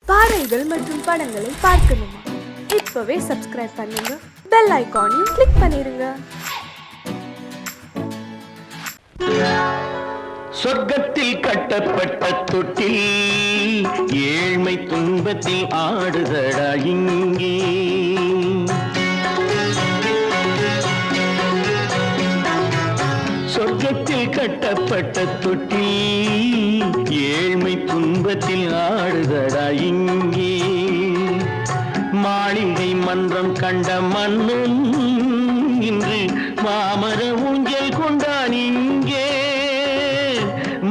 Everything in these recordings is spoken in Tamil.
பாடல்கள் மற்றும் படங்களை பார்க்கணுமா? இப்பவே சப்ஸ்கிரைப் பண்ணுங்க, பெல் ஐகானையும் கிளிக் பண்ணிருங்க. சொர்க்கத்தில் கட்டப்பட்ட தொட்டில் ஏழ்மை துன்பத்தில் ஆடுதடா இங்கே. சொர்க்கத்தில் கட்டப்பட்ட தொட்டில் ஏழ்மை துன்பத்தில் ஆடுதடா இங்கே. மாளிகை மன்றம் கண்ட மன்னன் இன்று மாமர ஊஞ்சல் கொண்டான் இங்கே.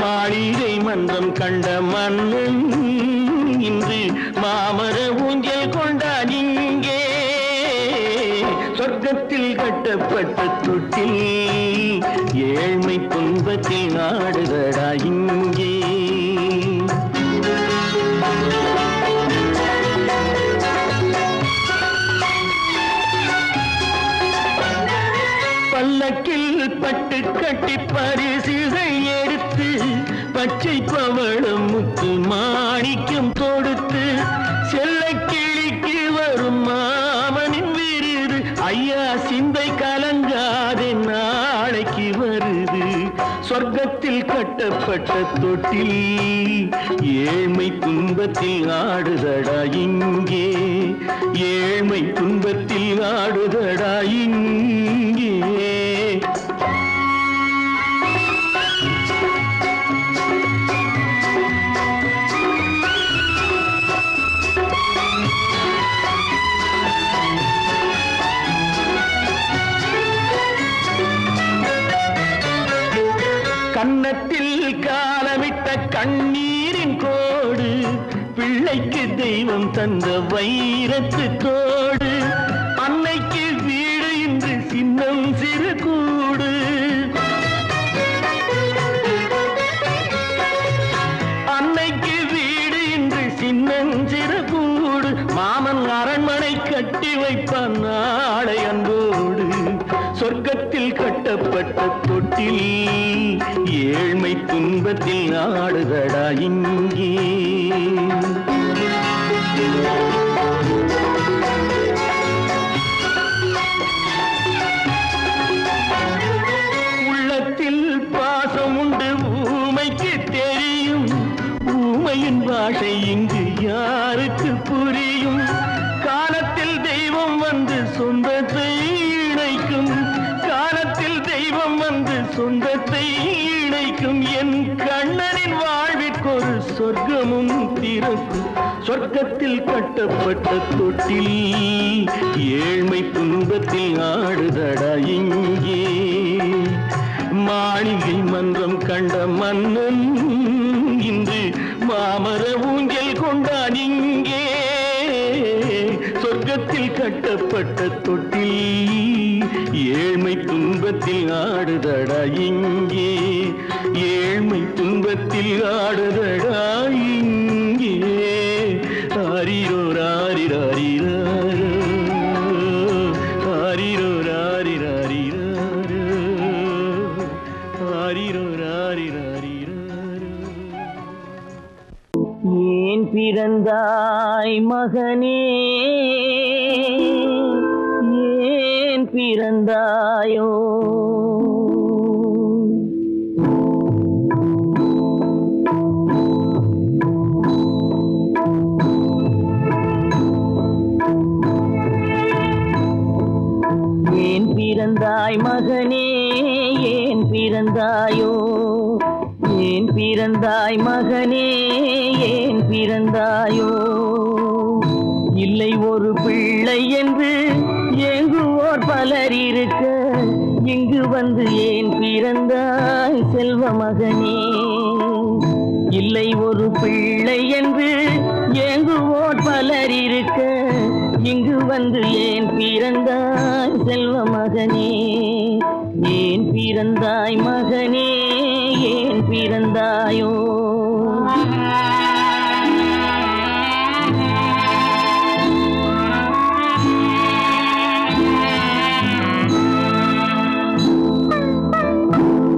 மாளிகை மன்றம் கண்ட மன்னன் இன்று மாமர ஊஞ்சல் கொண்டான் இங்கே. சொர்க்கத்தில் கட்டப்பட்ட தொட்டில் ஏழ்மை துன்பத்தில் ஆடுதடா இங்கே. பல்லக்கில் பட்டு கட்டி பரிசுகள் எடுத்து பச்சை பவளம் முத்து மாணிக்கம் தொடுத்து செல்ல கிளிக்கு வரும் மாமனின் விருது. ஐயா சிந்தை கலங்காதே நாளைக்கு வருது. சொர்க்கத்தில் கட்டப்பட்ட தொட்டில் ஏழ்மை துன்பத்தில் ஆடுதடா இங்கே. ஏழ்மை துன்பத்தில் ஆடுதடா இங்கே. கன்னத்தில் காலமிட்ட கண்ணீரின் கோடு, பிள்ளைக்கு தெய்வம் தந்த வைரத்து தோடு. அன்னைக்கு வீடு இன்று சின்னம் சிறு கூடு. அன்னைக்கு வீடு இன்று சின்னம் சிறு கூடு. மாமன் அரண்மனை கட்டி வைப்பான் நாளை அன்போடு. சொர்க்கத்தில் கட்டப்பட்ட தொட்டில் ஏழ்மை துன்பத்தில் ஆடுதடா இங்கே. உள்ளத்தில் பாசம் உண்டு ஊமைக்கு தெரியும். ஊமையின் பாஷை இங்கு யாருக்கு புரியும்? காலத்தில் தெய்வம் வந்து சொந்தத்தை இணைக்கும். காலத்தில் தெய்வம் வந்து சொந்தத்தை இணைக்கும். என் கண்ணனின் வாழ்விற்கொரு சொர்க்கமும் திறக்கும். சொர்க்கத்தில் கட்டப்பட்ட தொட்டில் ஏழ்மை துன்பத்தில் ஆடுதடா இங்கே. மாளிகை மன்றம் கண்ட மன்னன் இன்று மாமர ஊஞ்சல் கொண்டான் இங்கே. சொர்க்கத்தில் கட்டப்பட்ட தொட்டில் ஏழ்மை துன்பத்தில் ஆடுதடா இங்கே. ஏழ்மை துன்பத்தில் ஆடுதடா இங்கே. ஆரிரோ ராரிராரிராரோ, ஆரிரோ ராரிராரிராரோ, ஆரிரோ ராரிராரிராரோ. ஏன் பிறந்தாய் மகனே, ஏன் பிறந்தாயோ? ஏன் பிறந்தாய் மகனே, ஏன் பிறந்தாயோ? ஏன் பிறந்தாய் மகனே, ஏன் பிறந்தாயோ? இல்லை ஒரு பிள்ளை என்று ஏங்குவோர் பலர் இருக்க, இங்கு வந்து ஏன் பிறந்தாய் செல்வ மகனே? இல்லை ஒரு பிள்ளை என்று ஏங்குவோர் பலர் இருக்க, இங்கு வந்து ஏன் பிறந்தாய் செல்வ மகனே? ஏன் பிறந்தாய் மகனே, ஏன் பிறந்தாயோ?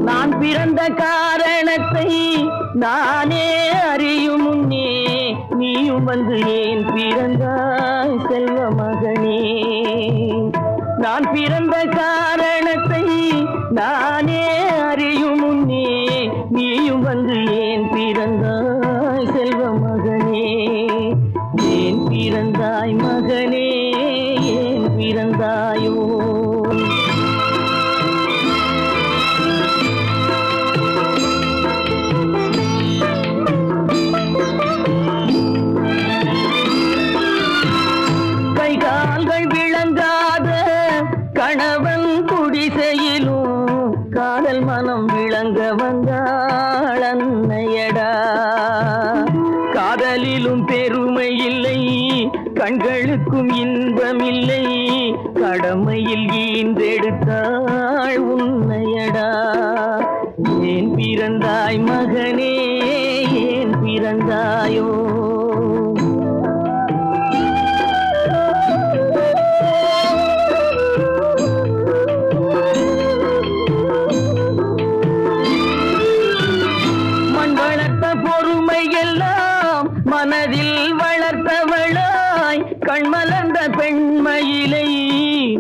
நான் பிறந்த காரணத்தை நானே அறியும் முன்னே நீயும் வந்து ஏன் பிறந்தாய் செல்வ மகனே? நான் பிறந்த காரணத்தை நானே அறியும் முன்னே நீயும் வந்து ஏன் பிறந்தாய் செல்வ மகனே? ஏன் பிறந்தாய் மகனே, ஏன் பிறந்தாயோ? கணவன் குடிசையிலும் காதல் மனம் விளங்க வந்தாள் அன்னையடா. காதலிலும் பெருமை இல்லை, கண்களுக்கும் இன்பமில்லை, கடமையில் ஈன்றெடுத்தாள் உன்னையடா. ஏன் பிறந்தாய் மகனே, ஏன் பிறந்தாயோ? மனதில் வளர்த்தவளாய் கண்மலர்ந்த பெண்மயிலை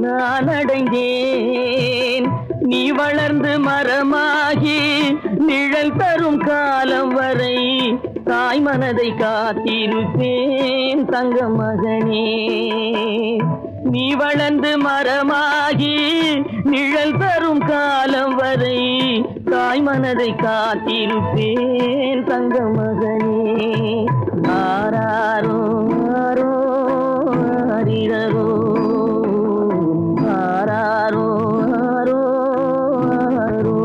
நான் அடைந்தேன். நீ வளர்ந்து மரமாகி நிழல் தரும் காலம் வரை தாய் மனதை காத்திருப்பேன் தங்க மகனே. நீ வளர்ந்து மரமாகி நிழல் தரும் காலம் வரை தாய் மனதை காத்திருப்பேன் தங்க மகனே. ஆராரோ ஆரோ ஆரிரரோ, ஆராரோ ஆரோ ஆரோ.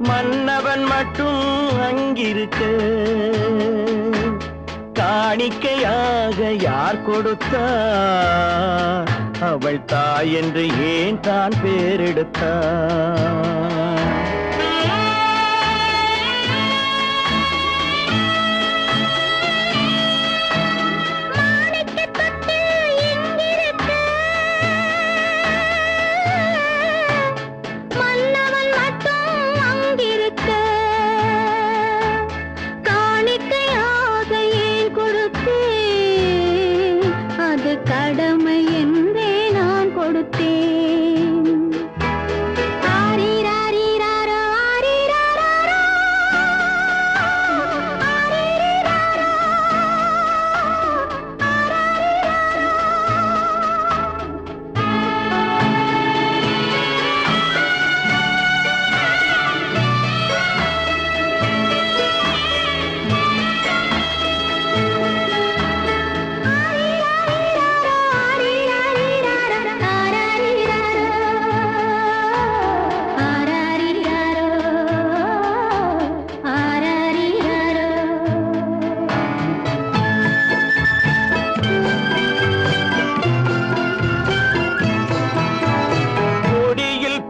மன்னவன் மட்டும் அங்கிருக்க காணிக்கையாக யார் கொடுத்தா? அவள் தாய் என்று ஏன் தான் பேரெடுத்தா? கடமை என்றே நான் கொடுத்தேன். ஆரிராரிராரோ ஆரிராரோ ஆரிராரோ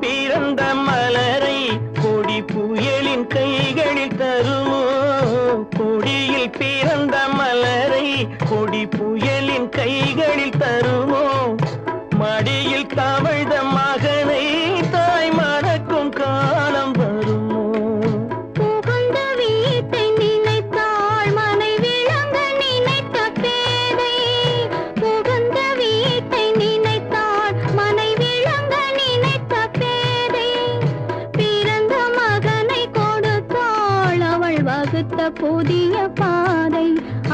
பிறந்த மலரை கொடி புயலின் கைகளில் தருமோ? மடியில் தவழ்ந்த மகனை தாய் மறக்கும் காலம் வருமோ? புகுந்த வீட்டை நினைத்தாள் மனை விளங்க நினைத்த பேதை. புகுந்த வீட்டை நினைத்தாள் மனை விளங்க நினைத்த பேதை. பிறந்த மகனை கொடுத்தாள் அவள் வகுத்த புதிய பாதை.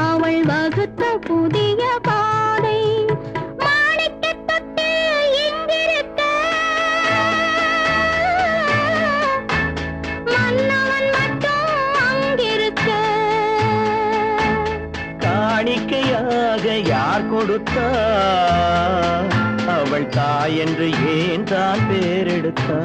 அவள் வகுத்த புதிய பாதை. மாணிக்கத் தொட்டில் இங்கிருக்க மன்னவன் மட்டும் அங்கிருக்க. காணிக்கையாக யார் கொடுத்தா? அவள் தாய் என்று ஏன் தான் பேரெடுத்தா?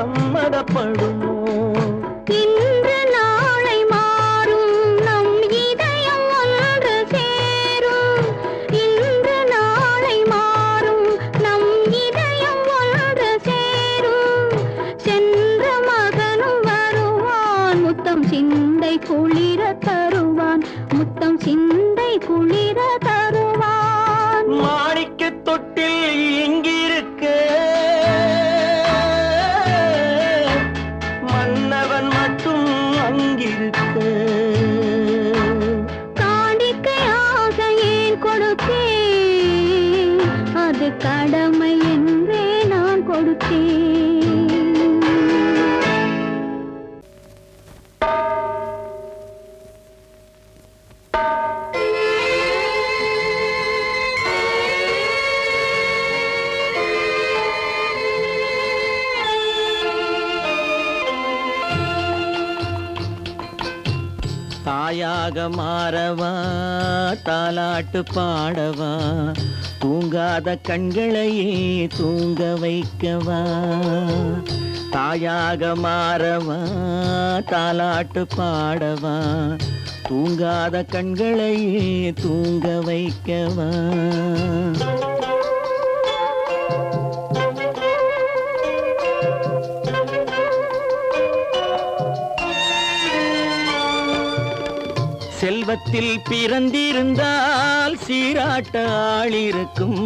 சம்மதப்படுமோ? இன்று நாளை மாறும் நம் இதயம் ஒன்று சேரும். இன்று நாளை மாறும் நம் இதயம் ஒன்று சேரும். சென்ற மகனும் வருவான், முத்தம் சிந்தை குளிர தருவான், முத்தம் சிந்தை குளிர தருவான். மாணிக்க தொட்டில் இங்கிருக்க மன்னவன் மட்டும் அங்கிருக்க. காணிக்கையாக ஏன் கொடுத்தேன், அது கடமை என்றே நான் கொடுத்தேன். தாயாக மாறவா, தாலாட்டு பாடவா, தூங்காத கண்களையே தூங்க வைக்கவா. தாயாக மாறவா, தாலாட்டு பாடவா, தூங்காத கண்களையே தூங்க வைக்கவா. செல்வத்தில் பிறந்திருந்தால் சீராட்ட ஆளிருக்கும்.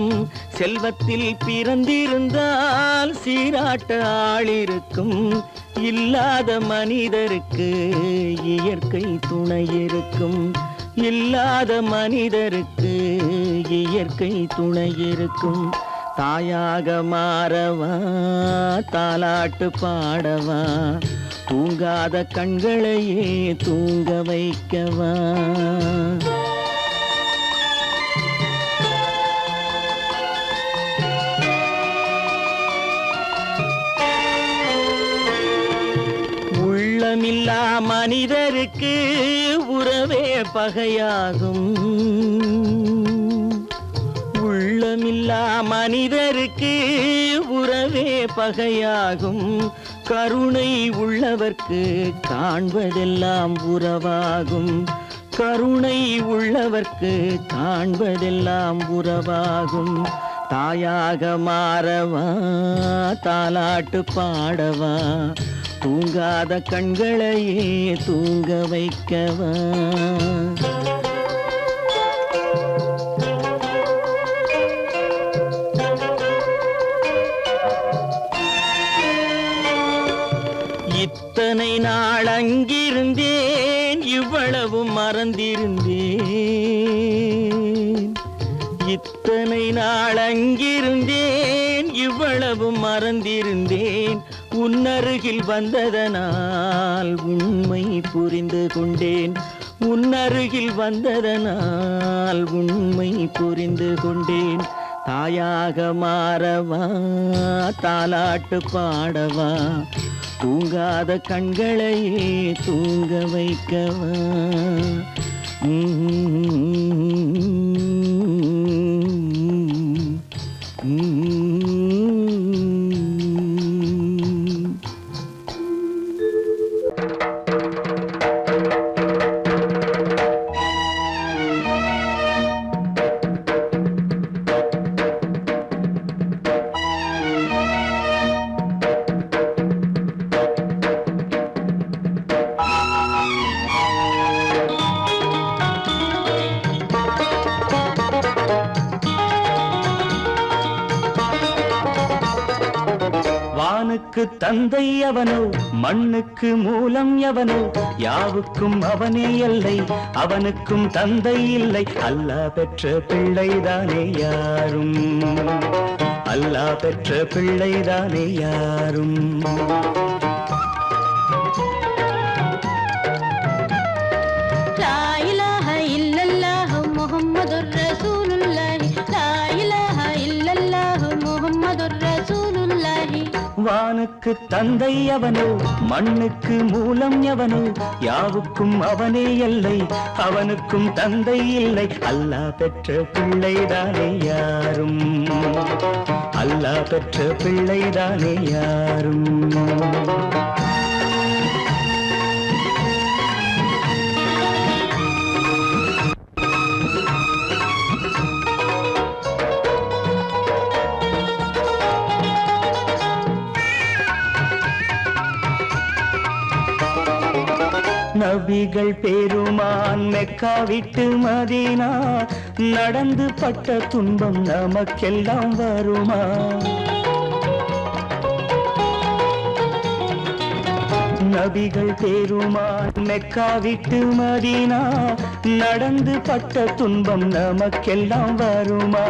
செல்வத்தில் பிறந்திருந்தால் சீராட்ட ஆளிருக்கும். இல்லாத மனிதருக்கு இயற்கை துணை இருக்கும். இல்லாத மனிதருக்கு இயற்கை துணை இருக்கும். தாயாக மாறவா, தாலாட்டு பாடவா, தூங்காத கண்களையே தூங்க வைக்கவா. உள்ளமில்லா மனிதருக்கு உறவே பகையாகும். உள்ளமில்லா மனிதருக்கு உறவே பகையாகும். கருணை உள்ளவர்க்கு காண்பதெல்லாம் உறவாகும். கருணை உள்ளவர்க்கு காண்பதெல்லாம் உறவாகும். தாயாக மாறவா, தாலாட்டு பாடவா, தூங்காத கண்களையே தூங்க வைக்கவா. இத்தனை நாள் அங்கிருந்தேன், இவ்வளவு மறந்திருந்தேன். இத்தனை நாள் அங்கிருந்தேன், இவ்வளவு மறந்திருந்தேன். உன்னருகில் வந்ததனால் உண்மை புரிந்து கொண்டேன். உன்னருகில் வந்ததனால் உண்மை புரிந்து கொண்டேன். தாயாக மாறவா, தாலாட்டு பாடவா, தூங்காத கண்களையே தூங்க வைக்கவா. வானுக்கு தந்தை அவனோ, மண்ணுக்கு மூலம் எவனோ, யாவுக்கும் அவனே எல்லை, அவனுக்கும் தந்தை இல்லை. அல்லாஹ் பெற்ற பிள்ளைதானே யாரும், அல்லாஹ் பெற்ற பிள்ளைதானே யாரும். வானுக்கு வானுக்கு தந்தை அவனோ மண்ணுக்கு மூலம் எவனோ யாவுக்கும் அவனே எல்லை அவனுக்கும் தந்தை இல்லை அல்லாஹ் பெற்ற பிள்ளைதானே யாரும் அல்லாஹ் பெற்ற பிள்ளைதானே யாரும் நபிகள் பெருமான் மெக்கா விட்டு மதீனா நடந்து பட்ட துன்பம் நமக்கெல்லாம் வருமா நபிகள் பெருமான் மெக்கா விட்டு மதீனா நடந்து பட்ட துன்பம் நமக்கெல்லாம் வருமா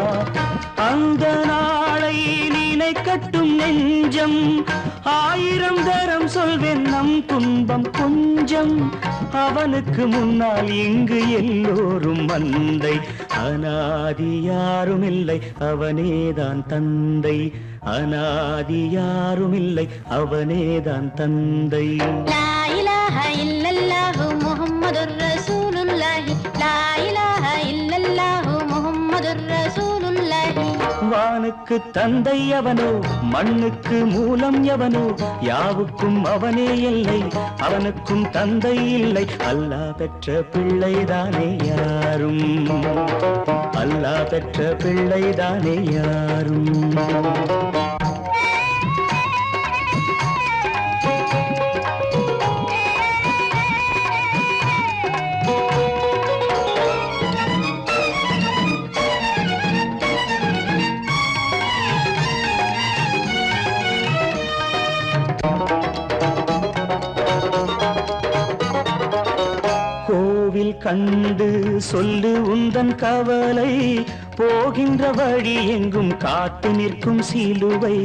அந்த நாளை நினைக்கட்டும் நெஞ்சம் ஆயிரம் தரம் சொல்வேன் நம் துன்பம் கொஞ்சம் அவனுக்கு முன்னால் இங்கு எல்லோரும் மந்தை அநாதி யாரும் இல்லை அவனேதான் தந்தை அநாதி யாரும் இல்லை அவனேதான் தந்தை லா இலாஹ இல்லல்லாஹு முஹம்மதுர் ரசூலுல்லாஹி லா இலாஹ இல்லல்லாஹு முஹம்மதுர் ரசூலுல்லாஹி வானுக்கு தந்தை அவனோ மண்ணுக்கு மூலம் எவனோ யாவுக்கும் அவனே எல்லை அவனுக்கும் தந்தை இல்லை அல்லாஹ் பெற்ற பிள்ளைதானே யாரும் அல்லாஹ் பெற்ற பிள்ளைதானே யாரும் கோவில் கண்டு சொல்லு உந்தன் கவலை போகின்ற வழி எங்கும் காத்து நிற்கும் சிலுவை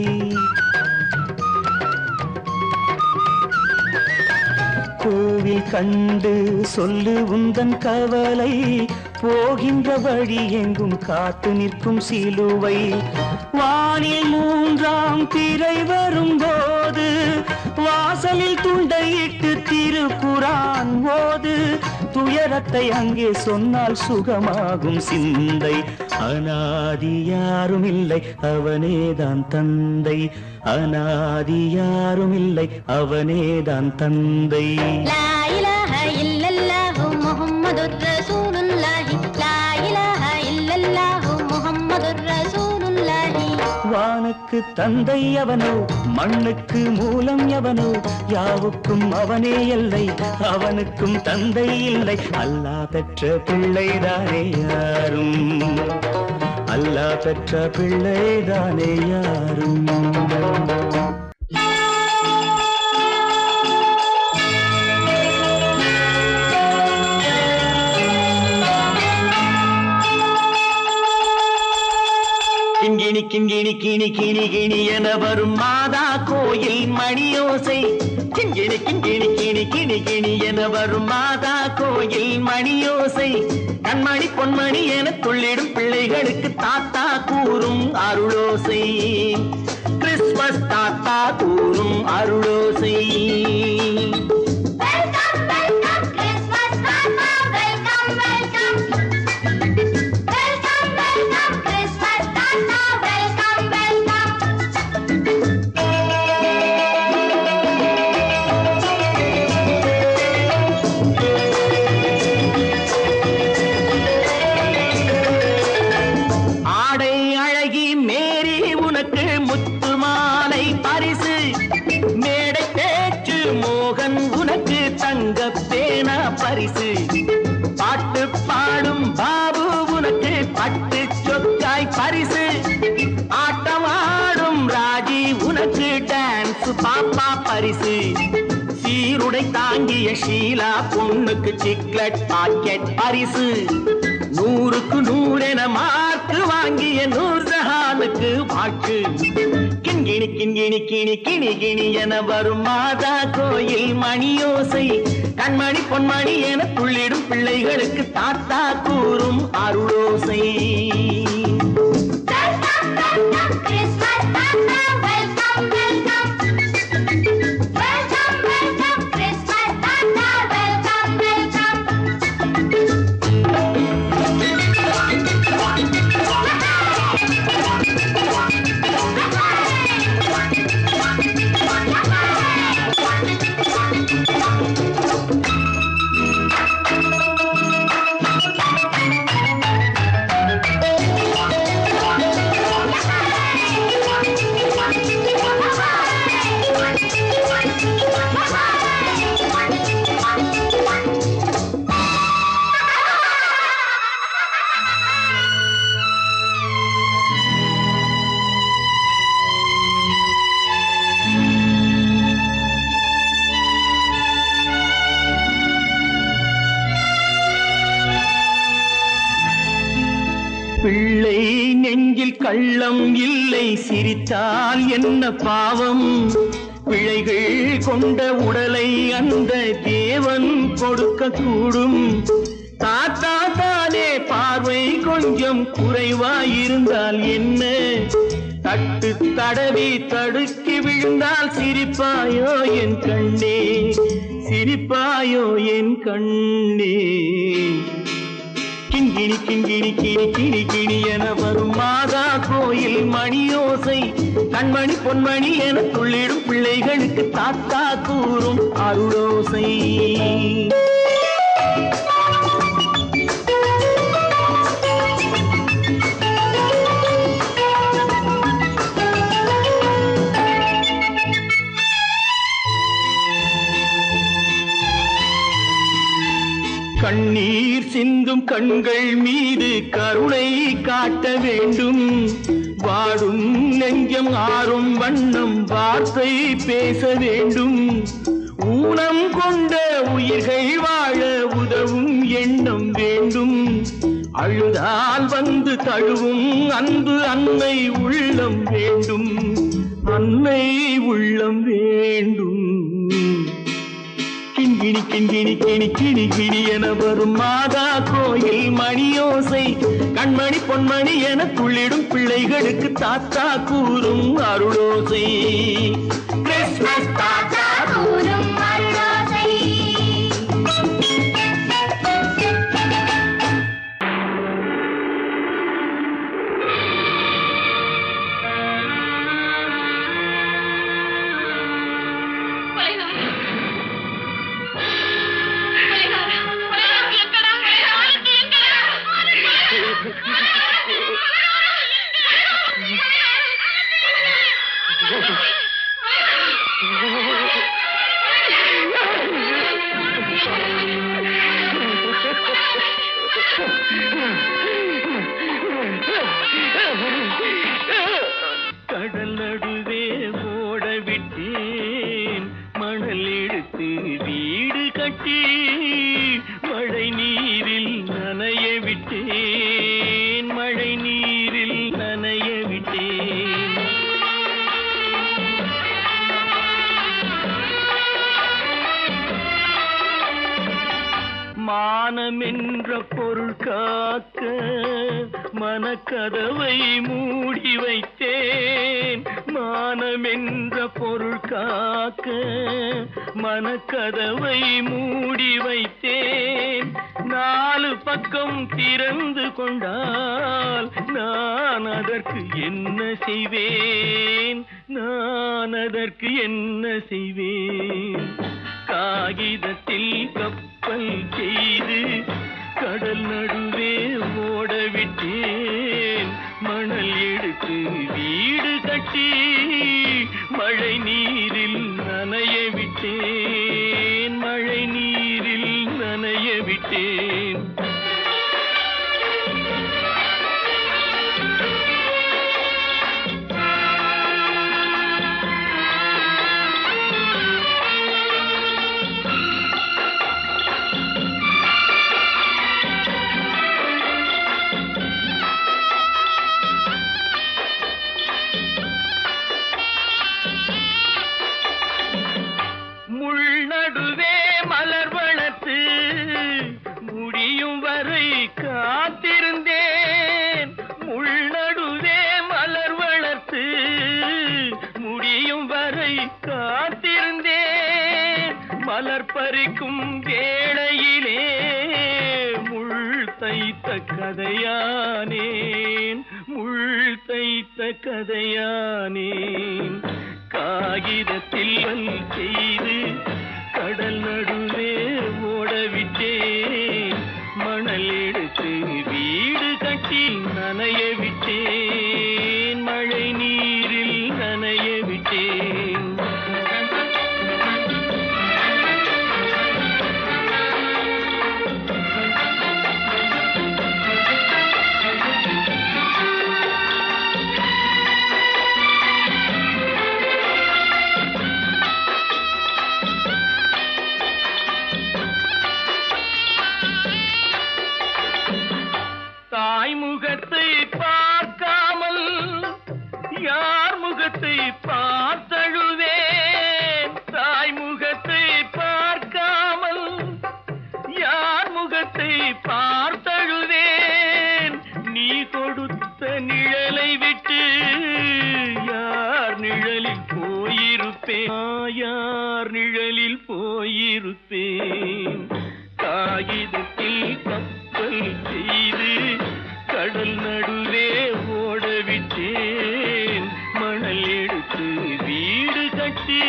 கோவில் கண்டு சொல்லு உந்தன் கவலை போகின்ற வழி எங்கும் காத்து நிற்கும் சிலுவை வானில் மூன்றாம் பிறை வரும்போது வாசலில் துண்டையிட்டு திருக்குரான் ஓது துயரத்தை அங்கே சொன்னால் சுகமாகும் சிந்தை அநாதி யாரும் இல்லை அவனேதான் தந்தை அநாதி யாரும் இல்லை அவனேதான் தந்தை லா இலாஹ இல்லல்லாஹு முஹம்மதுர் ரசூலுல்லாஹி லா இலாஹ இல்லல்லாஹு முஹம்மதுர் ரசூலுல்லாஹி வானுக்கு தந்தை அவனோ மண்ணுக்கு மூலம் எவனோ யாவுக்கும் அவனே எல்லை அவனுக்கும் தந்தை இல்லை அல்லாஹ் பெற்ற பிள்ளைதானே யாரும் அல்லாஹ் பெற்ற பிள்ளைதானே யாரும் கிண்கிணி கிண்கிணி கிணி கிணி கிணி என வரும் மாதா கோயில் மணியோசை கிண்கிணி கிண்கிணி கிணி கிணி கிணி என வரும் மாதா கோயில் மணியோசை கண்மணி பொன்மணி என துள்ளிடும் பிள்ளைகளுக்கு தாத்தா கூறும் அருளோசை கிறிஸ்மஸ் தாத்தா கூறும் அருளோசை பரிசு பாட்டு பாடும் பாபு உனக்கு பட்டு சொக்காய் பரிசு ஆட்டமாடும் ராஜி உனக்கு டான்ஸ் பாப்பா பரிசு சீருடை தாங்கிய ஷீலா பொண்ணுக்கு சிக்லெட் பாக்கெட் பரிசு 100க்கு 100 என மார்க்கு வாங்கிய நூர்ஜஹானுக்கு வாக்கு கிண்கிணி கிண்கிணி கிணி கிணி கிணி என வரும் மாதா கோயில் மணியோசை கண்மணி பொன்மணி என துள்ளிடும் பிள்ளைகளுக்கு தாத்தா கூறும் அருளோசை கள்ளம் இல்லை சிரித்தால் என்ன பாவம் பிழைகள் கொண்ட உடலை அந்த தேவன் கொடுக்க கூடும் தாத்தா தானே பார்வை கொஞ்சம் குறைவாயிருந்தால் என்ன தட்டு தடவி தடுக்கி விழுந்தால் சிரிப்பாயோ என் கண்ணே சிரிப்பாயோ என் கண்ணே கிண்கிணி கிண்கிணி கிணி கிணி கிணி என வரும் மாதா கோயில் மணியோசை கண்மணி பொன்மணி என துள்ளிடும் பிள்ளைகளுக்கு தாத்தா கூறும் அருளோசை கண்ணீர் சிந்தும் கண்கள் மீது கருணை காட்ட வேண்டும் வாடும் நெஞ்சம் ஆறும் வண்ணம் வார்த்தை பேச வேண்டும் ஊனம் கொண்ட உயிர்கள் வாழ உதவும் எண்ணம் வேண்டும் அழுதால் வந்து தழுவும் அன்பு அன்னை உள்ளம் வேண்டும் அன்னை உள்ளம் வேண்டும் கிண்கிணி கிண்கிணி கிணி கிணி கிணி என வரும் மாதா கோயில் மணியோசை கண்மணி பொன்மணி என துள்ளிடும் பிள்ளைகளுக்கு தாத்தா கூறும் அருளோசை கிறிஸ்மஸ் தாத்தா கூறும் அருளோசை கடல் நடுவே ஓட விட்டேன் மணல் எடுத்து வீடு கட்டி மழை நீரில் நனைய விட்டேன் மழை நீரில் நனைய விட்டேன் மானம் என்ற பொருள் காக்க மனக்கதவை மூடி வைத்தேன் மானம் என்ற பொருள் காக்க மனக்கதவை மூடி வைத்தேன் நாலு பக்கம் திறந்து கொண்டால் நான் அதற்கு என்ன செய்வேன் நான் அதற்கு என்ன செய்வேன் காகிதத்தில் கப்பல் செய்து கடல் நடுவே ஓட விட்டேன் மணல் எடுத்து வீடு கட்டி மழை நீரில் நனைய விட்டேன் மழை நீரில் நனைய விட்டேன் முள்நடுவே மலர் வளர்த்து முடியும் வரை காத்திருந்தேன் முள்நடுவே மலர் வளர்த்து முடியும் வரை காத்திருந்தேன் மலர் பறிக்கும் வேளையிலே முள் தைத்த கதையானேன் முள் தைத்த கதையானேன் காகிதத்தில் செய்து கடல் நடுவே ஓடவிட்டேன் மணல் எடுத்து வீடு கட்டி நனைய விட்டேன் மழை நீரில் நனைய விட்டேன் நிழலில் போயிருப்பேன். காகிதத்தில் கப்பல் செய்து கடல் நடுவே ஓடவிட்டேன். மணல் எடுத்து வீடு கட்டி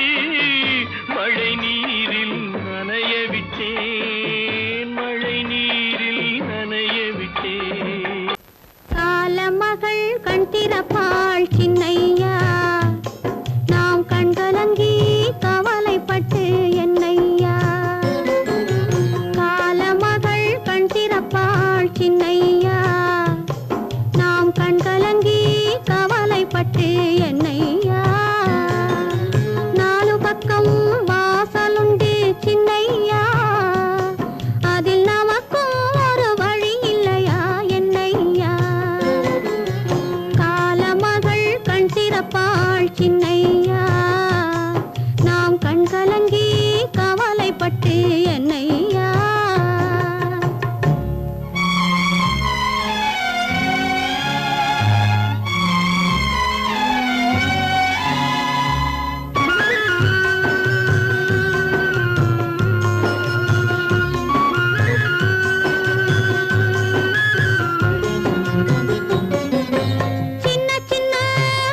மழை நீரில் நனைய விட்டேன். மழை நீரில் நனைய விட்டேன். காலமகள் கண் திறப்பாள் சின்னையா, நாம் கண்கலங்கி கவலைப்பட்டு என்னையா. காலமகள் கண் திறப்பாள் சின்னையா, நாம் கண்கலங்கி கவலைப்பட்டு என்னையா. நாலு பக்கம் வாசலுண்டு சின்னையா, அதில் நமக்கும் ஒரு வழி இல்லையா என்னையா. காலமகள் கண் திறப்பாள் சின்னையா, நாம் கண்கலங்கி கவலைப்பட்டு என்னையா. சின்ன சின்ன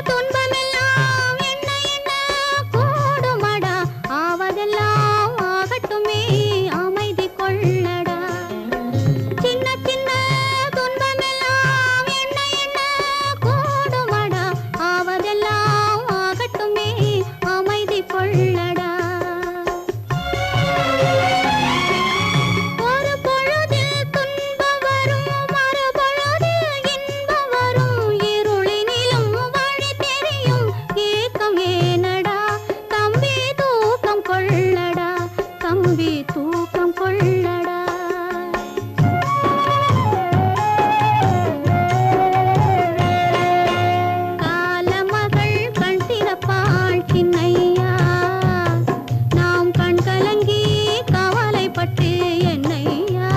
துன்பமெல்லாம் என்ன என்ன கூடுமடா, ஆவதெல்லாம் ஆகட்டுமே அமைதி கொள்ளடா. சின்ன சின்ன துன்பமெல்லாம் என்ன என்ன கூடுமடா, ஆவதெல்லாம் ஆகட்டுமே அமைதி கொள்ளடா. ஒரு பொழுதில் துன்பம் வரும், மறு பொழுதில் இன்பம் வரும். இருளினிலும் வழி தெரியும், ஏக்கம் ஏனடா தம்பி தூக்கம் கொள்ளடா, தம்பி தூக்கம் கொள்ளடா. காலமகள் கண் திறப்பாள் சின்னையா, நாம் கண்கலங்கி கவலைப்பட்டு என்னையா.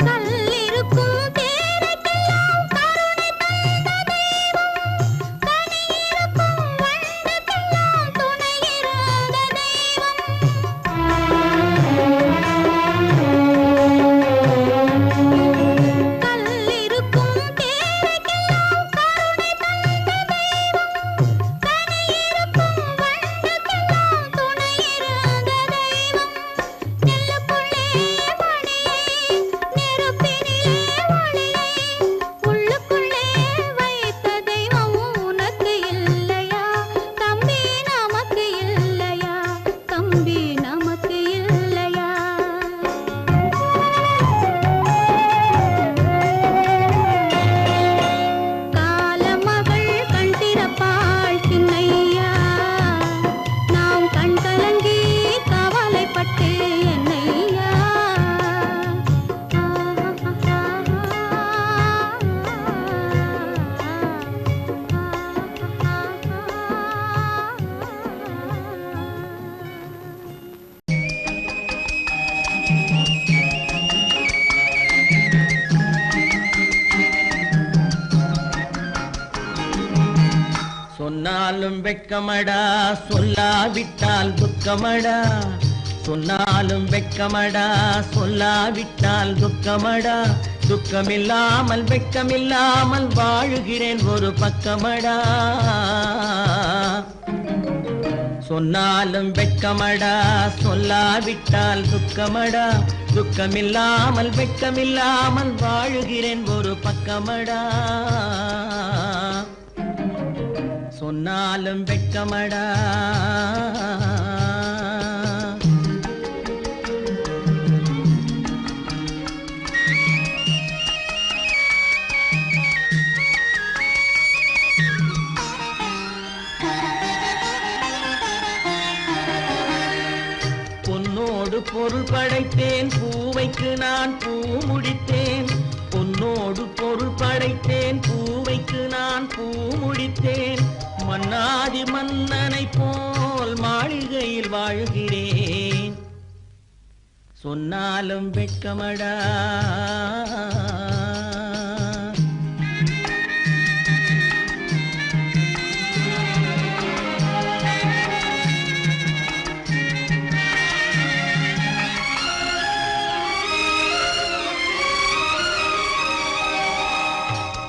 கல்லிருக்கும் தேரைக்கெல்லாம் கருணை தந்த தெய்வம், கனியிருக்கும் வண்டுக்கெல்லாம் துணை இருந்த தெய்வம். கல்லிருக்கும் தேரைக்கெல்லாம் கருணை தந்த தெய்வம், கனியிருக்கும் வண்டுக்கெல்லாம் துணை இருந்த தெய்வம். நெல்லுக்குள்ளே மணியை, நெருப்பினிலே ஒளியை, உள்ளுக்குள்ளே வைத்த தெய்வம் உனக்கு இல்லையா தம்பி, நமக்கு இல்லையா தம்பி, நமக்கு இல்லையா. காலமகள் கண் திறப்பாள் சின்னையா, நாம் கண்கலங்கி கவலைப்பட்டு என்னையா. சொன்னாலும் வெட்கமடா, சொல்லாவிட்டால் துக்கமடா. சொன்னாலும் வெட்கமடா, சொல்லாவிட்டால் துக்கமடா. துக்கமில்லாமல் வெட்கமில்லாமல் வாழுகிறேன் ஒரு பக்கமடா. சொன்னாலும் வெட்கமடா, சொல்லாவிட்டால் துக்கமடா. துக்கமில்லாமல் வெட்கமில்லாமல் வாழுகிறேன் ஒரு பக்கமடா. சொன்னாலும் வெட்கமடா. பொன்னோடு பொருள் படைத்தேன், பூவைக்கு நான் பூ முடித்தேன், பொன்னோடு பொருள் படைத்தேன். பூவைக்கு நான் பூ முடித்தேன், மன்னாதி மன்னனை போல் மாளிகையில் வாழ்கிறேன். சொன்னாலும் வெட்கமடா,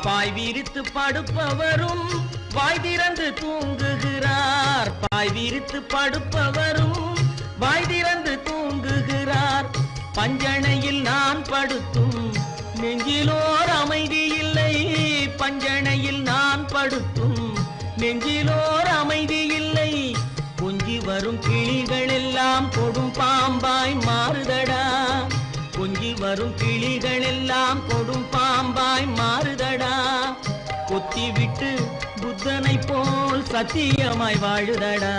பாய் விரித்து படுப்பவரும் வாய் திறந்து தூங்குகிறார். பாய் விரித்து படுப்பவரும் வாய் திறந்து தூங்குகிறார். பஞ்சணையில் நான் படுத்தும் நெஞ்சிலோர் அமைதி இல்லை. பஞ்சணையில் நான் படுத்தும் நெஞ்சிலோர் அமைதி இல்லை. கொஞ்சி வரும் கிளிகள் எல்லாம் கொடும் பாம்பாய் மாறுதடா. கொஞ்சி வரும் கிளிகள் எல்லாம் கொடும் பாம்பாய் மாறுதடா. கொத்தி விட்டு புத்தனை போல் சத்தியமாய் வாழுதடா.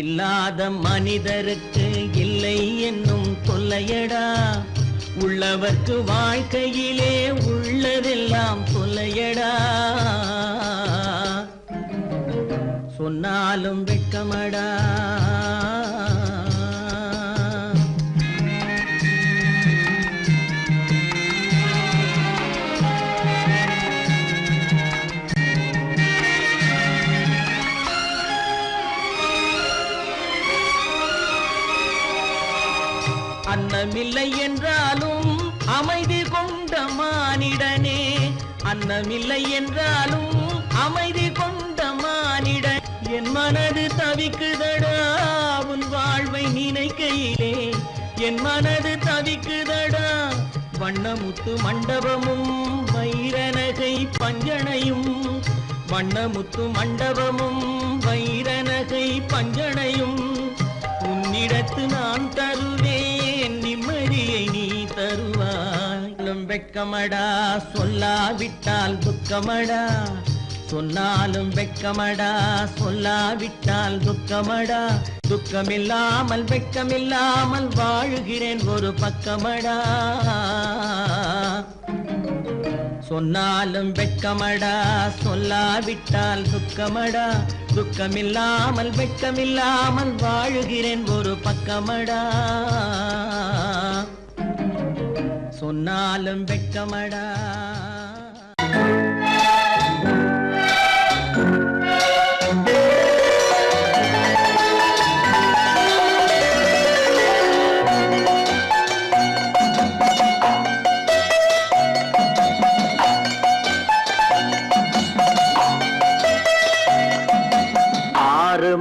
இல்லாத மனிதருக்கு இல்லை என்னும் தொல்லையடா. உள்ளவர்க்கு வாழ்க்கையிலே உள்ளதெல்லாம் தொல்லையடா. சொன்னாலும் வெட்கமடா. அன்னமில்லை என்றாலும் அமைதி கொண்ட மானிடனே. அன்னமில்லை என்றாலும் அமைதி கொண்ட மானிடன். என் மனது தவிக்குதடா உன் வாழ்வை நினைக்கையிலே. என் மனது தவிக்குதடா. வண்ணமுத்து மண்டபமும் வைரநகை பஞ்சனையும். வண்ணமுத்து மண்டபமும் வைரநகை பஞ்சனையும் உன்னிடத்து நான் தருவேன். நிம்மதியை நீ தருவாய். வெட்கமடா, சொல்லாவிட்டால் துக்கமடா. சொன்னாலும் வெட்கமடா, சொல்லாவிட்டால் துக்கமடா. துக்கமில்லாமல் வெட்கமில்லாமல் வாழுகிறேன் ஒரு பக்கமடா. சொன்னாலும் வெட்கமடா, சொல்லாவிட்டால் துக்கமடா. துக்கமில்லாமல் வெட்கமில்லாமல் வாழுகிறேன் ஒரு பக்கமடா. சொன்னாலும் வெட்கமடா.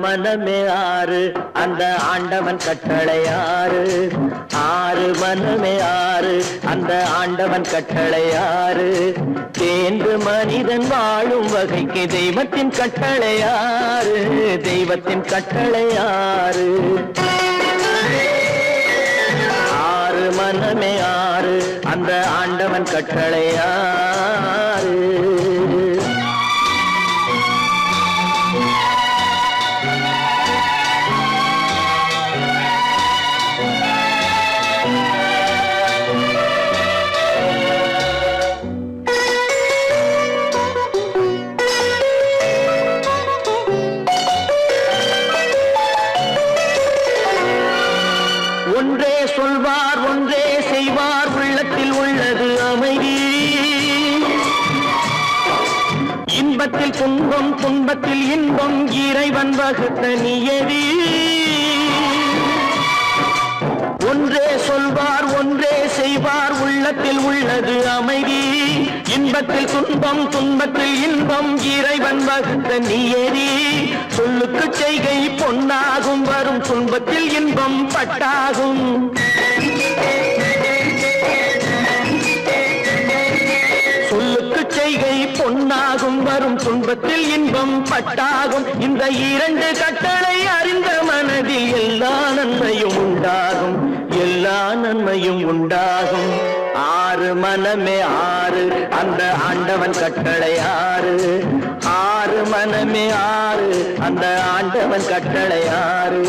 மனமே ஆறு அந்த ஆண்டவன் கட்டளை ஆறு. ஆறு மனமே ஆறு அந்த ஆண்டவன் கட்டளை ஆறு. தேர்ந்து மனிதன் வாழும் வகைக்கு தெய்வத்தின் கட்டளை ஆறு. தெய்வத்தின் கட்டளை ஆறு. ஆறு மனமே ஆறு அந்த ஆண்டவன் கட்டளை ஆறு. ஒன்றே சொல்வார் ஒன்றே செய்வார் உள்ளத்தில் உள்ளது அமைதி. இன்பத்தில் துன்பம் துன்பத்தில் இன்பம் இறைவன் வகுத்த நியதி. ஒன்றே சொல்வார் ஒன்றே செய்வார் உள்ளத்தில் உள்ளது அமைதி. இன்பத்தில் துன்பம் துன்பத்தில் இன்பம் இறைவன் வகுத்த நியதி. சொல்லுக்கு செய்கை பொன்னாகும் வரும் துன்பத்தில் இன்பம் பட்டாகும். சொல்லுக்கு செய்கை பொன்னாகும் வரும் துன்பத்தில் இன்பம் பட்டாகும். இந்த இரண்டு கட்டளை அறிந்த மனதில் எல்லா நன்மையும் உண்டாகும். எல்லா நன்மையும் உண்டாகும். ஆறு மனமே ஆறு அந்த ஆண்டவன் கட்டளை ஆறு. ஆறு மனமே ஆறு அந்த ஆண்டவன் கட்டளை ஆறு.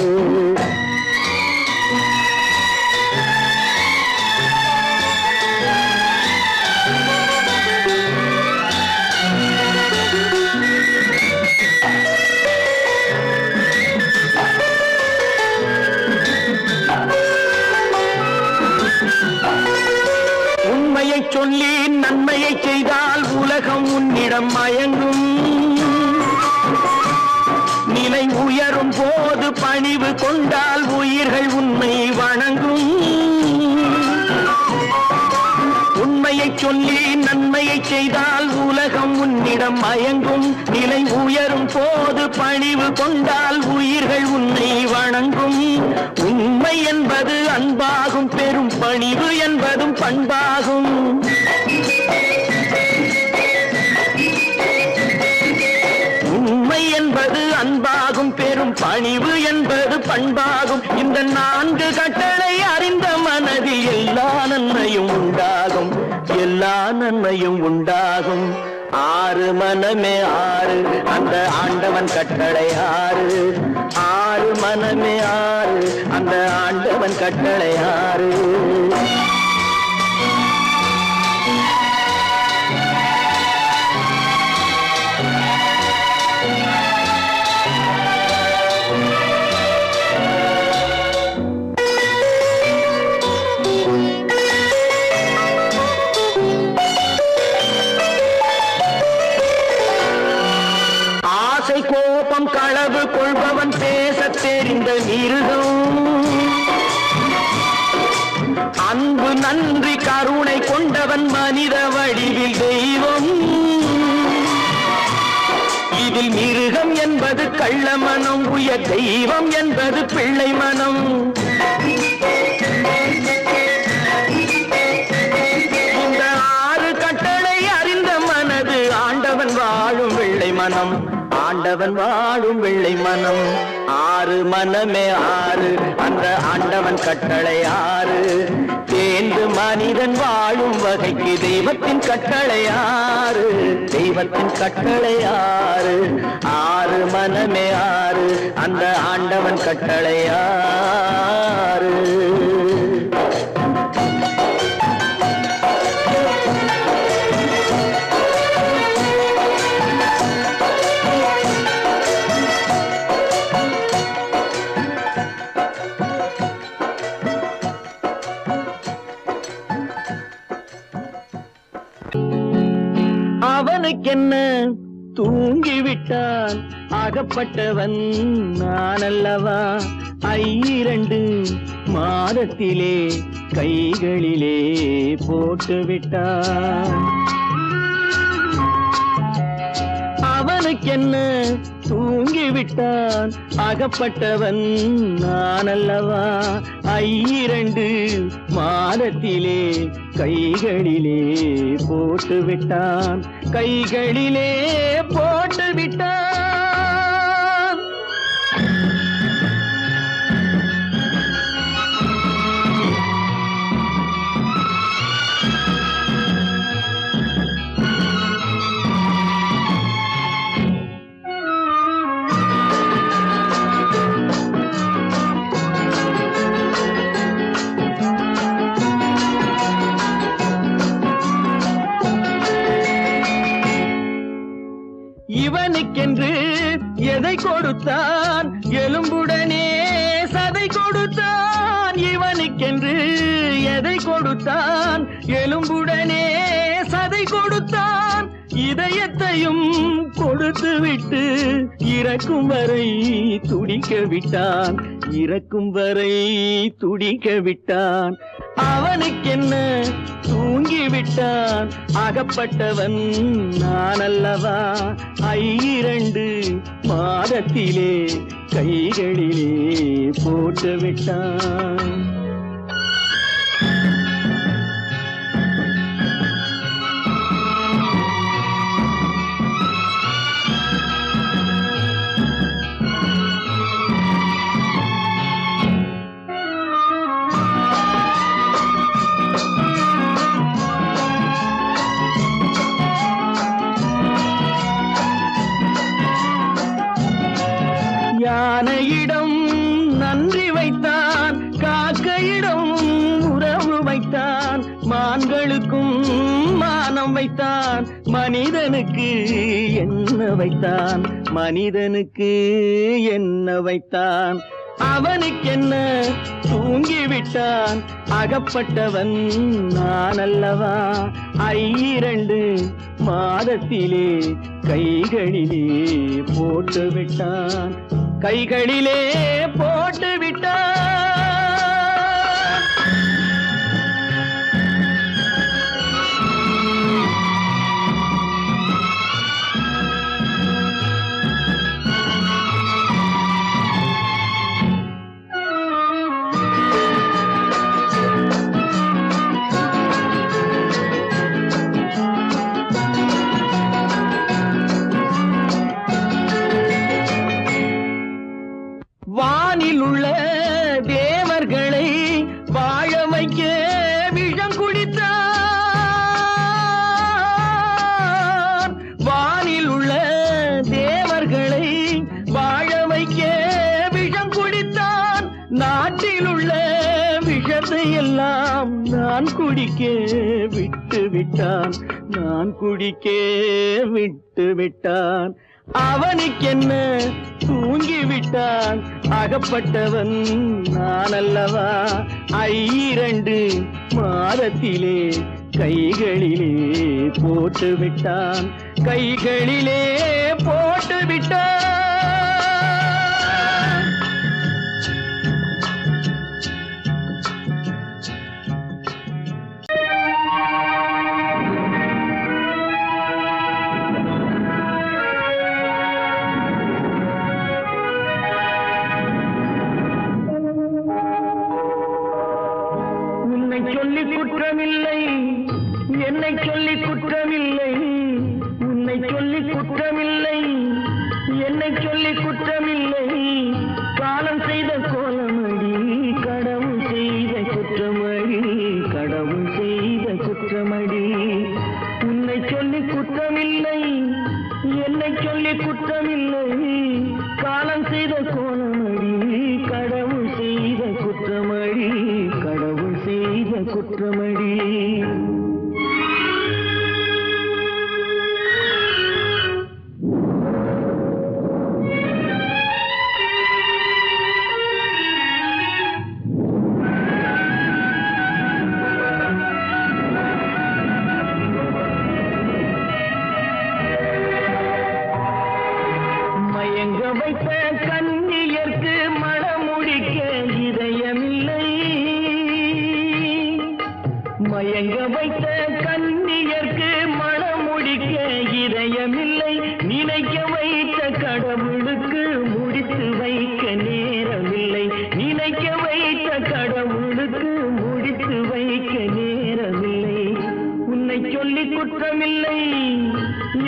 உண்மையை சொல்லி நன்மையை செய்தால் உலகம் உன்னிடம் மயங்கும். நிலை உயரும் போது பணிவு கொண்டால் உயிர்கள் உன்னை வணங்கும். உண்மையை சொல்லி நன்மையை செய்தால் உலகம் உன்னிடம் மயங்கும். நிலை உயரும் போது பணிவு கொண்டால் உயிர்கள் உன்னை வணங்கும். உண்மை என்பது அன்பாகும், பெரும் பணிவு என்பதும் பண்பாகும். உண்மை என்பது அன்பாகும், பெரும் பணிவு என்பது பண்பாகும். இந்த 4 கட்டளை அறிந்த மனதில் எல்லா நன்மையும் உண்டாகும், எல்லா நன்மையும் உண்டாகும். 6 மனமே 6 அந்த ஆண்டவன் கட்டளை 6. 6 மனமே 6 அந்த ஆண்டவன் கட்டளை 6. கோபம் களவு கொள்பவன் பேசத் தெரிந்த மிருகம். அன்பு நன்றி கருணை கொண்டவன் மனித வடிவில் தெய்வம். இதில் மிருகம் என்பது கள்ள மனம், உயர் தெய்வம் என்பது பிள்ளை மனம். இந்த 6 கட்டளை அறிந்த மனது ஆண்டவன் வாழும் வெள்ளை மனம், ஆண்டவன் வாழும் வெள்ளை மனம். 6 மனமே 6 அந்த ஆண்டவன் கட்டளை 6. தேர்ந்து மனிதன் வாழும் வகைக்கு தெய்வத்தின் கட்டளை 6, தெய்வத்தின் கட்டளை 6. 6 மனமே 6 அந்த ஆண்டவன் கட்டளை 6. அவனுக்கென்ன தூங்கிவிட்டான் அகப்பட்டவன் நான் அல்லவா. 2 மாதத்திலே கைகளிலே போட்டுவிட்டான். அவனுக்கென்ன தூங்கிவிட்டான் அகப்பட்டவன் நான் அல்லவா. 2 மாதத்திலே கைகளிலே போட்டுவிட்டான், கைகளிலே போட்டுவிட்டான். இவனுக்கென்று எதை கொடுத்தான், எலும்புடனே சதை கொடுத்தான். இவனுக்கென்று எதை கொடுத்தான், எலும்புடனே சதை கொடுத்தான். இதயத்தையும் கொடுத்து விட்டு இறக்கும் வரை துடிக்க விட்டான், இறக்கும் வரை துடிக்க விட்டான். அவனுக்கென்ன தூங்கிவிட்டான் அகப்பட்டவன் நான் அல்லவா. 2 மாதத்திலே கைகளிலே போட்டுவிட்டான். யானையிடம் நன்றி வைத்தான், காக்கையிடம் உறவு வைத்தான். மான்களுக்கும் மானம் வைத்தான், மனிதனுக்கு என்ன வைத்தான், மனிதனுக்கு என்ன வைத்தான். அவனுக்கென்ன தூங்கிவிட்டான் அகப்பட்டவன் நான் அல்லவா 2 மாதத்திலே கைகளிலே போட்டு விட்டான் கைகளிலே போட்டு விட்டான் வானில் உள்ள தேவர்களை வாழ வைக்க விஷம் குடித்தான் வானில் உள்ள தேவர்களை வாழ வைக்க விஷம் குடித்தான் நாட்டில் உள்ள விஷத்தை எல்லாம் நான் குடிக்க விட்டு விட்டான் நான் குடிக்க விட்டு விட்டான் அவனுக்கென்ன தூங்கிவிட்டான் அகப்பட்டவன் நான் அல்லவா 2 மாதத்திலே கைகளிலே போட்டு விட்டான் கைகளிலே போட்டு விட்டான் சொல்லி குற்றமில்லை என்னை சொல்லி குற்றமில்லை உன்னை சொல்லி குற்றமில்லை என்னை சொல்லி குற்றமில்லை காலம் செய்த கோலமடி கடவுள் செய்த குற்றமடி கடவுள் செய்த குற்றமடி உன்னை சொல்லி குற்றமில்லை என்னை சொல்லி குற்றமில்லை காலம் செய்த கோலமடி கடவுள் செய்த குற்றமடி கடவுள் செய்த குற்றமடி மயங்க வைத்த கண்ணியர்க்கு மணமுடிக்க இதயமில்லை மயங்க வைத்த கண்ணியர்க்கு மணமுடிக்க இதயமில்லை நினைக்க வைத்த கடவுளுக்கு முடித்து வைக்க நேரமில்லை நினைக்க வைத்த கடவுளுக்கு முடித்து வைக்க நேரமில்லை உன்னை சொல்லி குற்றமில்லை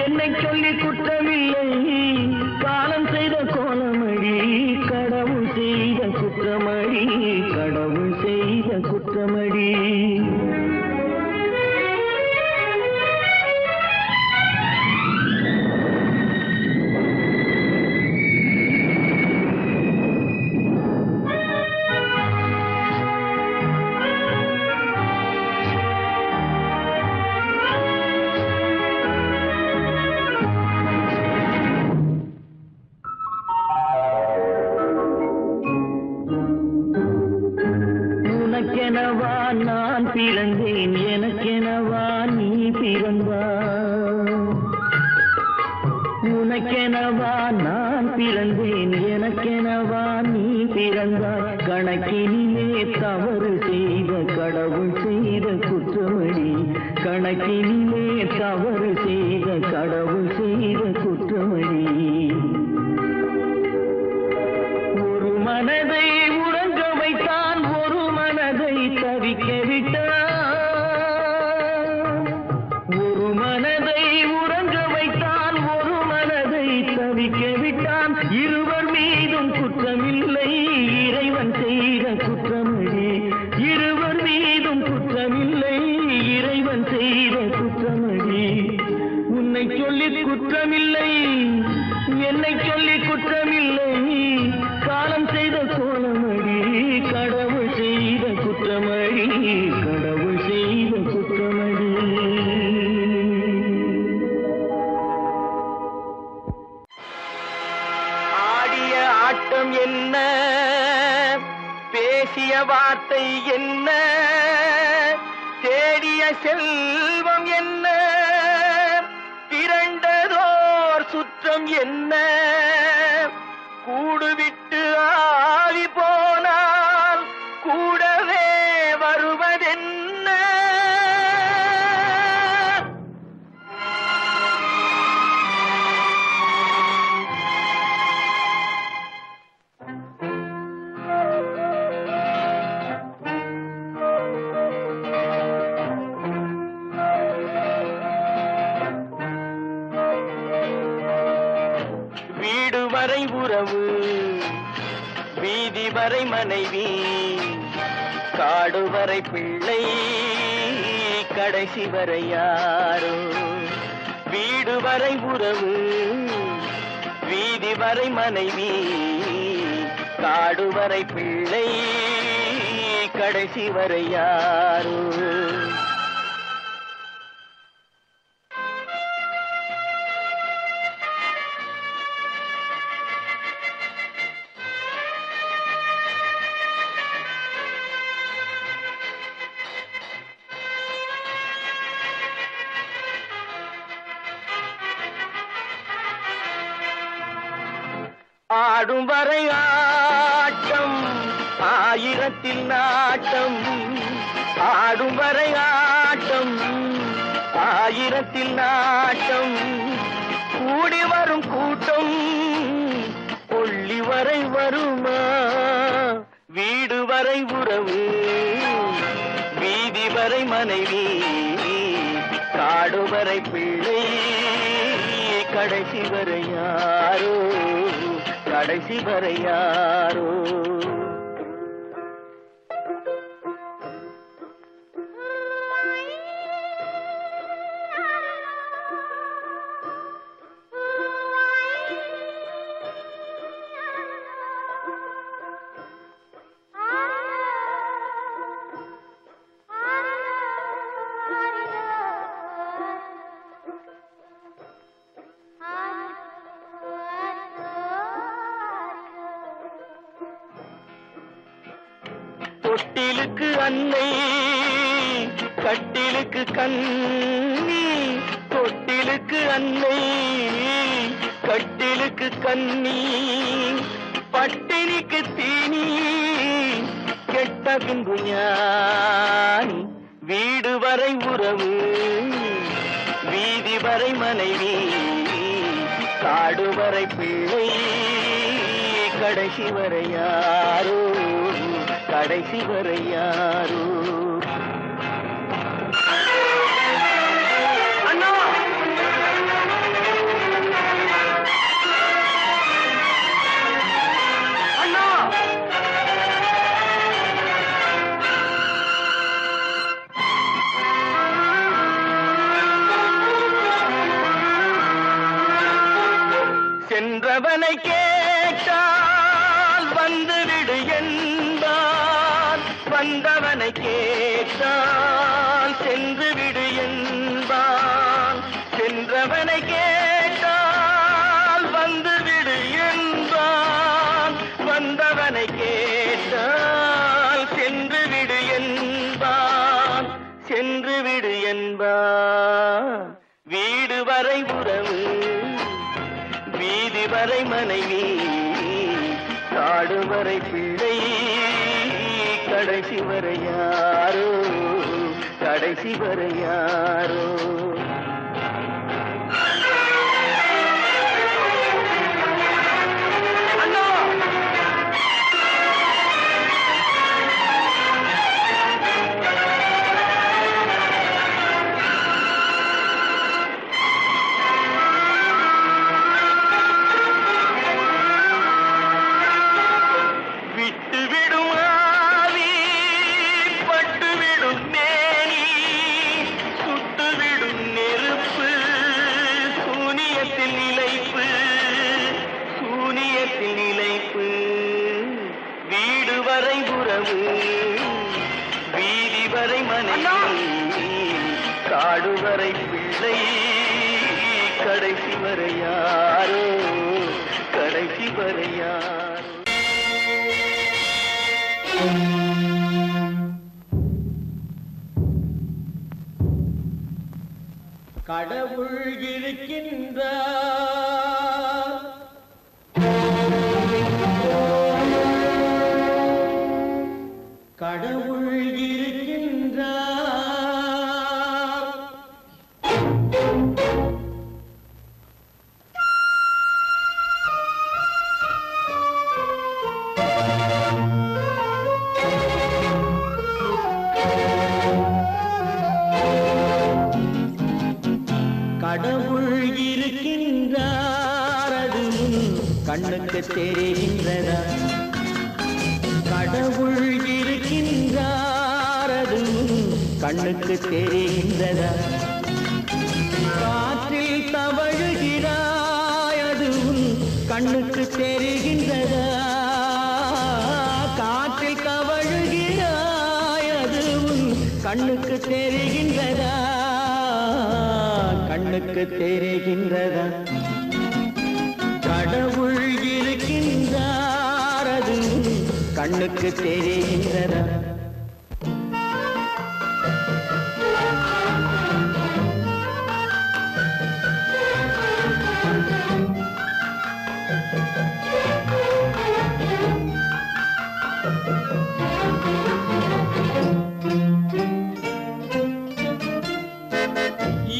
என்னை சொல்லி குற்றமில்லை காலம் செய்த கோலமடி கடவுள் செய்த குற்றமடி கடவுள் செய்த குற்றமடி உனக்கெனவா நான் பிறந்தேன் எனக்கெனவா நீ பிறந்தாய் உனக்கெனவா நான் பிறந்தேன் எனக்கெனவா நீ பிறந்தாய் கணக்கினிலே தவறு செய்த கடவுள் செய்த குற்றமடி கணக்கினிலே தவறு செய்த கடவுள் செய்த குற்றமடி ஒரு மனதை உறங்க வைத்தான் ஒரு மனதை தவிக்க விட்டான் ஒரு மனதை உறங்க வைத்தான் ஒரு மனதை தவிக்க விட்டான் இருவர் மீதும் குற்றமில்லை இறைவன் செய்த குற்றமடி இருவர் மீதும் குற்றமில்லை இறைவன் செய்த குற்றமடி உன்னை சொல்லி குற்றமில்லை என்னை சொல்லி குற்றமில்லை காலம் செய்த கோலமடி கடவுள் செய்த குற்றமடி கடவுள் செய்த குற்றமடி ஆடிய ஆட்டம் என்ன வார்த்தை என்ன, தேடிய செல்வம் என்ன, திரண்டதோர் சுற்றம் என்ன, கூடுவிட்டு ஆவி போனால் கூடவே வருவதென்ன. வீடு வரை உறவு, வீதி வரை மனைவி, காடு வரை பிள்ளை, கடைசி வரை யாரோ. வீடு வரை உறவு, வீதி வரை மனைவி, காடு வரை பிள்ளை, கடைசி வரை யாரோ. ஆடும் வரை ஆட்டம், ஆயிரத்தில் நாட்டம், ஆடும் வரை ஆட்டம், ஆயிரத்தில் நாட்டம், கூடி வரும் கூட்டம் கொள்ளி வரை வருமா. வீடு வரை உறவு, வீதி வரை மனைவி, காடு வரை பிள்ளை, கடைசி வரை யாரோ, கடைசி வரை யாரோ. தொட்டிலுக்கு அன்னை, கட்டிலுக்கு கண்ணி, தொட்டிலுக்கு அன்னை, கட்டிலுக்கு கண்ணி, பட்டினிக்கு தீனி, கெட்ட பின்பு ஞானி. வீடு வரை உறவு, வீதி வரை மனைவி, காடு வரை பிள்ளை, கடைசி வரை யாரோ, கடைசி வரை யாரோ. அண்ணா, அண்ணா, சென்றவனை கேட்டால் வந்துவிடு என்பான், வந்தவனை கேட்டால் சென்று விடு என்பான். சென்றவனை கேட்டால் வந்துவிடு என்பான், வந்தவனை கேட்டால் சென்று விடு என்பான், சென்று விடு என்பான். வீடு வரை உறவு, வீதி வரை மனைவி, காடு வரை பிள்ளை, கடைசி வரை யாரோ, கடைசி வரை யாரோ. வீதி வரை மனைவி, காடு வரை பிள்ளை, கடைசி வரை யாரோ, கடைசி வரை யாரோ. கடவுள் இருக்கின்றார். கடவுள் இருக்கின்றார். கடவுள் இருக்கின்றார், அது கண்ணுக்கு தெரிகின்றதா? கடவுள் இருக்கின்றார், அது கண்ணுக்கு தெரிகின்றதா? காற்றில் தவழுகிறாய், அது கண்ணுக்கு தெரிகின்றதா? காற்றில் தவழுகிறாய், அது கண்ணுக்கு தெரிகின்றதா? கண்ணுக்கு தெரிகின்றதா? கடவுள் இருக்கின்றார், அது கண்ணுக்கு தெரிகின்றதா?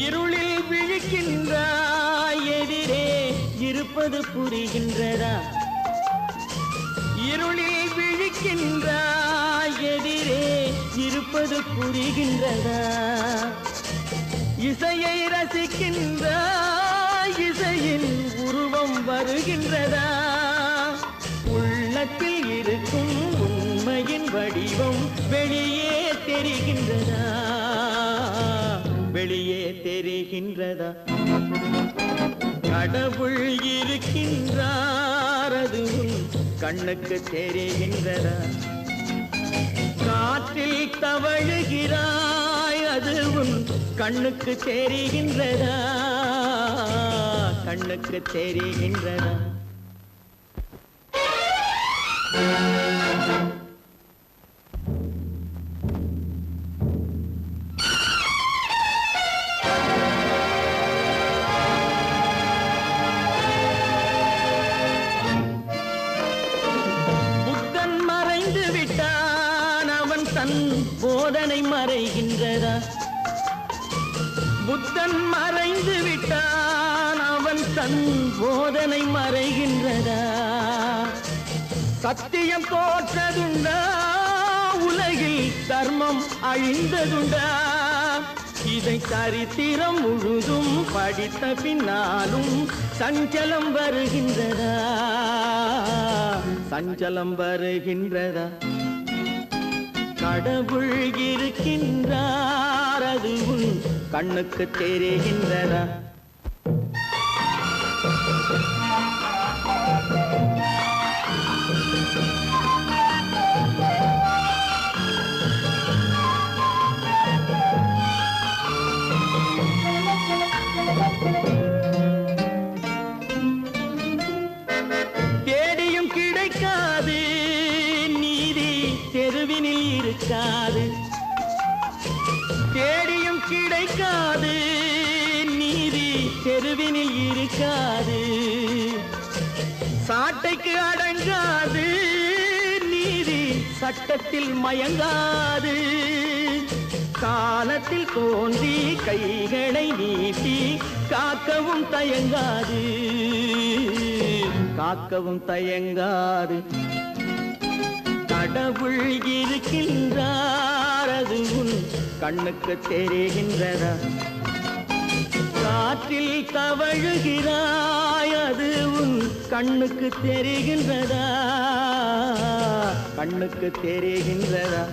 இருளில் விழிக்கின்றாய், எதிரே இருப்பது புரிகின்றதா? இருளில் விழிக்கின்றாய், எதிரே இருப்பது புரிகின்றதா? இசையை ரசிக்கின்றாய், இசையின் உருவம் வருகின்றதா? உள்ளத்தில் இருக்கும் உண்மையின் வடிவம் வெளியே தெரிகின்றதா? வெளியே தெரிகின்றதா? கடவுள் இருக்கின்றார், அது கண்ணுக்கு தெரிகின்றதா? காற்றில் தவழுகிறாய், அது கண்ணுக்கு தெரிகின்றதா? கண்ணுக்கு தெரிகின்றதா? புத்தன் மறைந்து விட்டான், அவன் தன் போதனை மறைகின்றதா? புத்தன் மறைந்து விட்டான், அவன் தன் போதனை மறைகின்றதா? சத்தியம் தோற்றதுண்டா? உலகில் தர்மம் அழிந்ததுண்டா? இதை சரித்திரம் முழுதும் படித்த பின்னாலும் சஞ்சலம் வருகின்றதா? சஞ்சலம் வருகின்றதா? கடவுள் இருக்கின்றார், அது கண்ணுக்கு தெரிகின்றதா? தேடியும் கிடைக்காது நீதி, தெருவினில் இருக்காது. தேடியும் கிடைக்காது நீதி, தெருவினில் இருக்காது. சாட்டைக்கு அடங்காது நீதி, சட்டத்தில் மயங்காது. காலத்தில் தோன்றி கைகளை நீட்டி காக்கவும் தயங்காது. காக்கவும் தயங்காது. கடவுள் இருக்கின்றார், அது கண்ணுக்கு தெரிகின்றதா? காற்றில் தவழுகிறாய், அது கண்ணுக்கு தெரிகின்றதா? கண்ணுக்கு தெரிகின்றதா?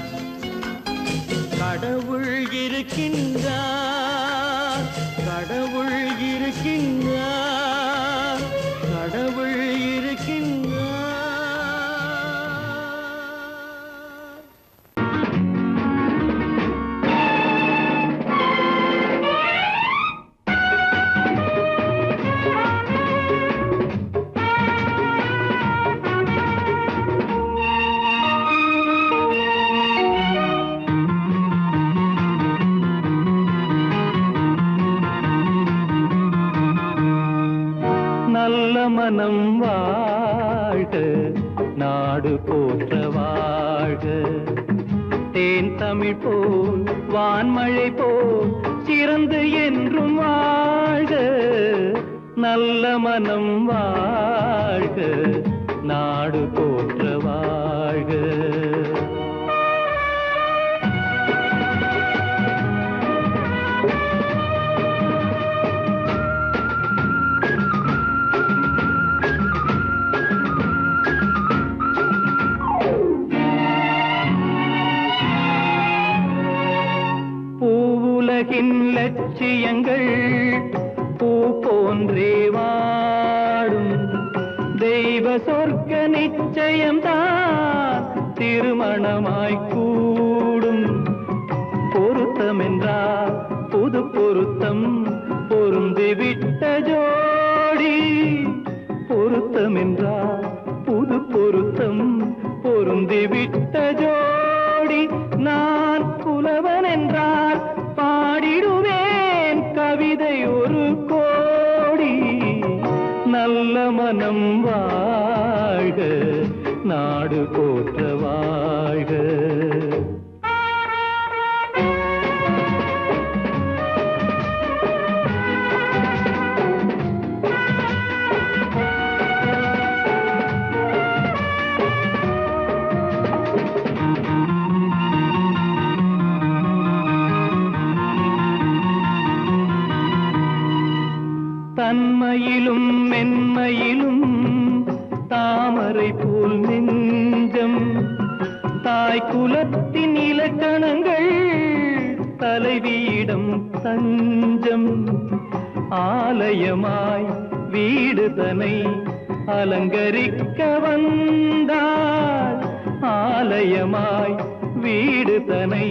கடவுள் இருக்கின்றார், கடவுள் இருக்கின்றார், கடவுள் இருக்கின்றார். மனம் வாழ்க, நாடு போற்ற வாழ்க. தேன் தமிழ் போல் வான்மழை போல் சிறந்து என்றும் வாழ்க, நல்ல மனம் வாழ்க, நாடு போற்ற வாழ்க. பூவுலகின் லட்சியங்கள் பூ போன்றே வாடும், தெய்வ சொர்க்க நிச்சயம்தான் திருமணமாய் கூடும். பொருத்தமென்றால் புது பொருத்தம் பொருந்திவிட்ட ஜோடி, பொருத்தமென்றால் புது பொருத்தம் பொருந்திவிட்ட ஜோடி. நான் புலவன் என்றால் பாடிடுவேன் கவிதை ஒரு கோடி. நல்ல மனம் வாழ்க, நாடு போற்ற வாழ்க. தன்மையிலும் மென்மையிலும் தாமரை போல் நெஞ்சம், தாய் குலத்தின் இலக்கணங்கள் தலைவியிடம் தஞ்சம். ஆலயமாய் வீடு தனை அலங்கரிக்க வந்தாள், ஆலயமாய் வீடு தனை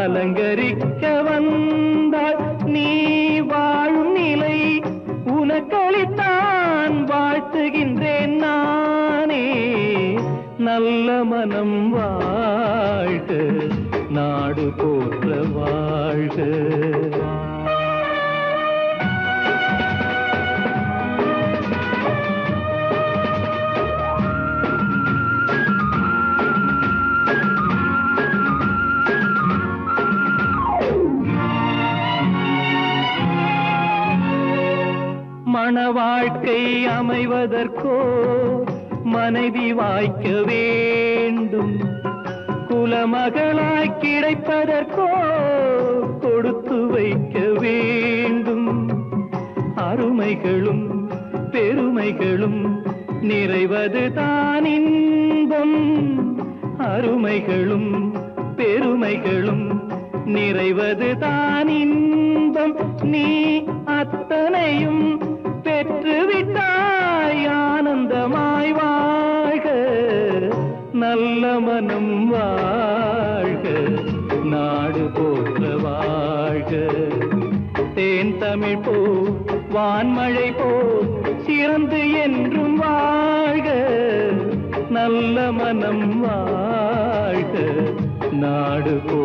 அலங்கரிக்க வந்தாள். நீ வாழும் நிலை உனக்களித்தான் வாழ்த்துகின்றேன் நானே. நல்ல மனம் வாழ்க, நாடு போற்ற வாழ்க. மண வாழ்க்கை அமைவதற்கோ மனைவி வாய்க்க வேண்டும், குலமகளாய் கிடைப்பதற்கோ கொடுத்து வைக்க வேண்டும். அருமைகளும் பெருமைகளும் நிறைவது தான் இன்பம், அருமைகளும் பெருமைகளும் நிறைவது தான் இன்பம். நீ அத்தனையும் பெற்றுவிட்டாய் ஆனந்தமாய் வாழ்க, நல்ல மனம் வாழ்க, நாடு போற்ற வாழ்க. தேன் தமிழ் போ வான்மழை போ சிறந்து என்றும் வாழ்க, நல்ல மனம் வாழ்க, நாடு போ